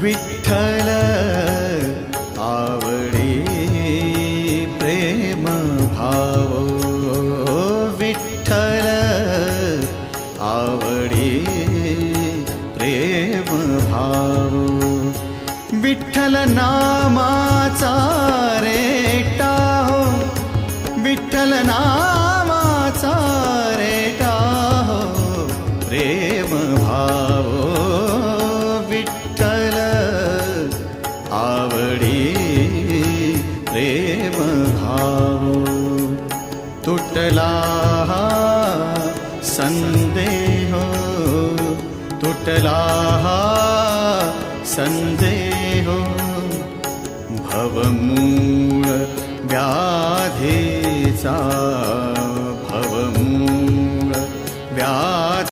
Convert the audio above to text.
विठ्ठल आवडी प्रेम भाव, विठ्ठल आवडी प्रेम भाव, विठ्ठल नामाचा रेटा हो, विठ्ठल नामाचा रेटा हो प्रेम भाव, विठ्ठल आवडी प्रेम भाव. तुटला संदेह, तुटला संदेह, भवमूळ व्याधीचा